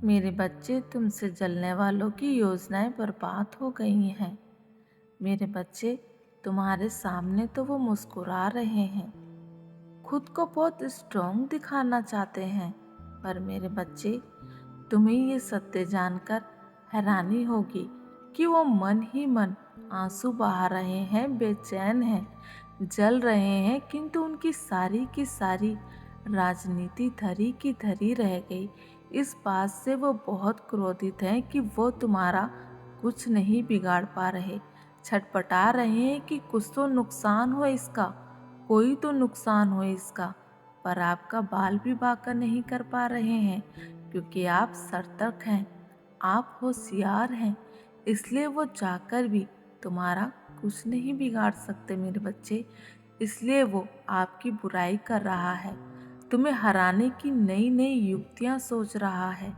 मेरे बच्चे, तुमसे जलने वालों की योजनाएं बर्बाद हो गई हैं। मेरे बच्चे, तुम्हारे सामने तो वो मुस्कुरा रहे हैं, खुद को बहुत स्ट्रॉन्ग दिखाना चाहते हैं। पर मेरे बच्चे, तुम्हें ये सत्य जानकर हैरानी होगी कि वो मन ही मन आंसू बहा रहे हैं, बेचैन हैं, जल रहे हैं, किंतु उनकी सारी की सारी राजनीति धरी की धरी रह गई। इस बात से वो बहुत क्रोधित हैं कि वो तुम्हारा कुछ नहीं बिगाड़ पा रहे। छटपटा रहे हैं कि कुछ तो नुकसान हो इसका, कोई तो नुकसान हो इसका। पर आपका बाल भी बांका नहीं कर पा रहे हैं, क्योंकि आप सतर्क हैं, आप होशियार हैं। इसलिए वो चाहकर भी तुम्हारा कुछ नहीं बिगाड़ सकते मेरे बच्चे। इसलिए वो आपकी बुराई कर रहा है, तुम्हें हराने की नई नई युक्तियां सोच रहा है।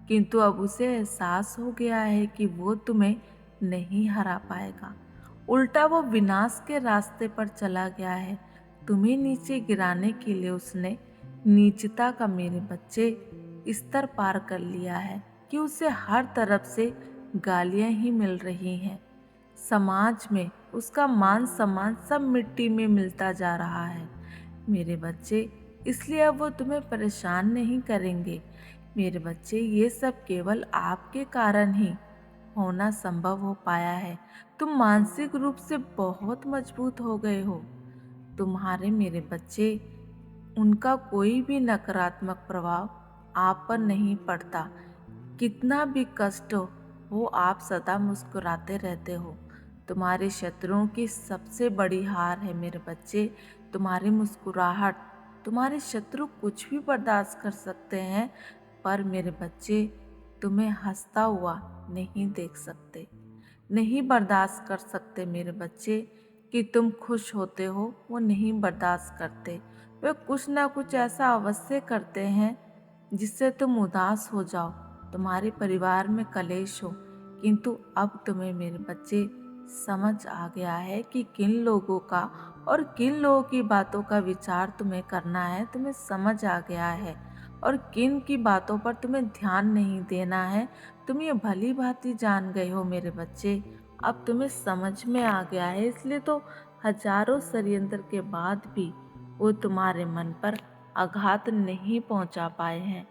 किंतु अब उसे एहसास हो गया है कि वो तुम्हें नहीं हरा पाएगा। उल्टा वो विनाश के रास्ते पर चला गया है। तुम्हें नीचे गिराने के लिए उसने नीचता का मेरे बच्चे स्तर पार कर लिया है कि उसे हर तरफ से गालियां ही मिल रही हैं। समाज में उसका मान सम्मान सब मिट्टी में मिलता जा रहा है मेरे बच्चे। इसलिए अब वो तुम्हें परेशान नहीं करेंगे मेरे बच्चे। ये सब केवल आपके कारण ही होना संभव हो पाया है। तुम मानसिक रूप से बहुत मजबूत हो गए हो। तुम्हारे मेरे बच्चे, उनका कोई भी नकारात्मक प्रभाव आप पर नहीं पड़ता। कितना भी कष्ट हो आप सदा मुस्कुराते रहते हो। तुम्हारे शत्रुओं की सबसे बड़ी हार है मेरे बच्चे, तुम्हारी मुस्कुराहट। तुम्हारे शत्रु कुछ भी बर्दाश्त कर सकते हैं, पर मेरे बच्चे तुम्हें हंसता हुआ नहीं देख सकते, नहीं बर्दाश्त कर सकते मेरे बच्चे। कि तुम खुश होते हो वो नहीं बर्दाश्त करते। वे कुछ ना कुछ ऐसा अवश्य करते हैं जिससे तुम उदास हो जाओ, तुम्हारे परिवार में कलेश हो। किंतु अब तुम्हें मेरे बच्चे समझ आ गया है कि किन लोगों का और किन लोगों की बातों का विचार तुम्हें करना है। तुम्हें समझ आ गया है और किन की बातों पर तुम्हें ध्यान नहीं देना है। तुम ये भली भांति जान गए हो मेरे बच्चे। अब तुम्हें समझ में आ गया है, इसलिए तो हजारों षड्यंत्र के बाद भी वो तुम्हारे मन पर आघात नहीं पहुंचा पाए हैं।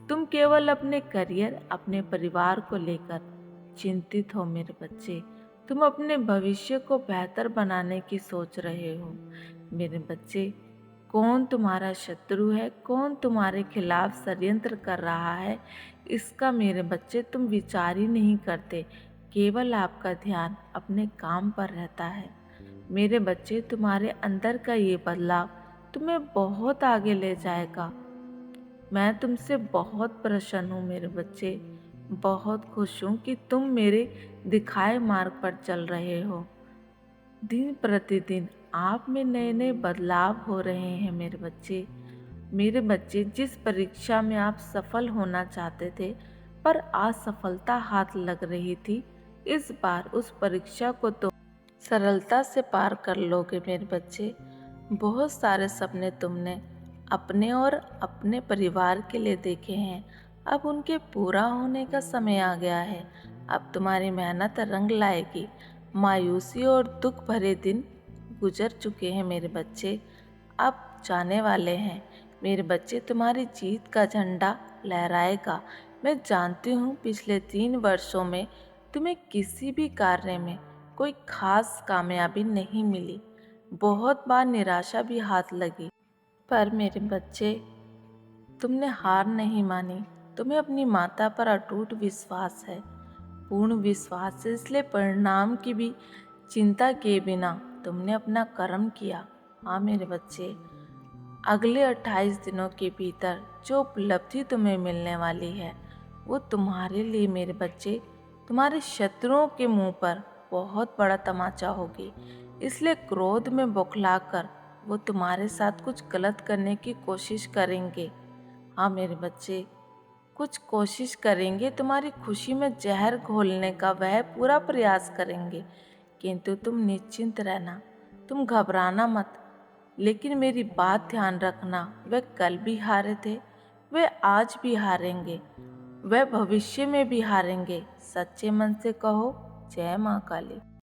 तुम केवल अपने करियर, अपने परिवार को लेकर चिंतित हो मेरे बच्चे। तुम अपने भविष्य को बेहतर बनाने की सोच रहे हो मेरे बच्चे। कौन तुम्हारा शत्रु है, कौन तुम्हारे खिलाफ षड्यंत्र कर रहा है, इसका मेरे बच्चे तुम विचार ही नहीं करते। केवल आपका ध्यान अपने काम पर रहता है मेरे बच्चे। तुम्हारे अंदर का ये बदलाव तुम्हें बहुत आगे ले जाएगा। मैं तुमसे बहुत प्रसन्न हूँ मेरे बच्चे, बहुत खुश हूँ कि तुम मेरे दिखाए मार्ग पर चल रहे हो। दिन प्रतिदिन आप में नए नए बदलाव हो रहे हैं मेरे बच्चे। मेरे बच्चे, जिस परीक्षा में आप सफल होना चाहते थे पर असफलता हाथ लग रही थी, इस बार उस परीक्षा को तुम सरलता से पार कर लोगे मेरे बच्चे। बहुत सारे सपने तुमने अपने और अपने परिवार के लिए देखे हैं, अब उनके पूरा होने का समय आ गया है। अब तुम्हारी मेहनत रंग लाएगी। मायूसी और दुख भरे दिन गुजर चुके हैं मेरे बच्चे, अब जाने वाले हैं मेरे बच्चे। तुम्हारी जीत का झंडा लहराएगा। मैं जानती हूँ पिछले 3 वर्षों में तुम्हें किसी भी कार्य में कोई खास कामयाबी नहीं मिली, बहुत बार निराशा भी हाथ लगी। पर मेरे बच्चे, तुमने हार नहीं मानी। तुम्हें अपनी माता पर अटूट विश्वास है, पूर्ण विश्वास है। इसलिए परिणाम की भी चिंता किए बिना तुमने अपना कर्म किया। हाँ मेरे बच्चे, अगले 28 दिनों के भीतर जो उपलब्धि तुम्हें मिलने वाली है वो तुम्हारे लिए मेरे बच्चे, तुम्हारे शत्रुओं के मुंह पर बहुत बड़ा तमाचा होगी। इसलिए क्रोध में बौखलाकर वो तुम्हारे साथ कुछ गलत करने की कोशिश करेंगे। हाँ मेरे बच्चे, कुछ कोशिश करेंगे, तुम्हारी खुशी में जहर घोलने का वह पूरा प्रयास करेंगे। किंतु तुम निश्चिंत रहना, तुम घबराना मत। लेकिन मेरी बात ध्यान रखना, वे कल भी हारे थे, वे आज भी हारेंगे। वह भविष्य में भी हारेंगे। सच्चे मन से कहो जय माँ काली।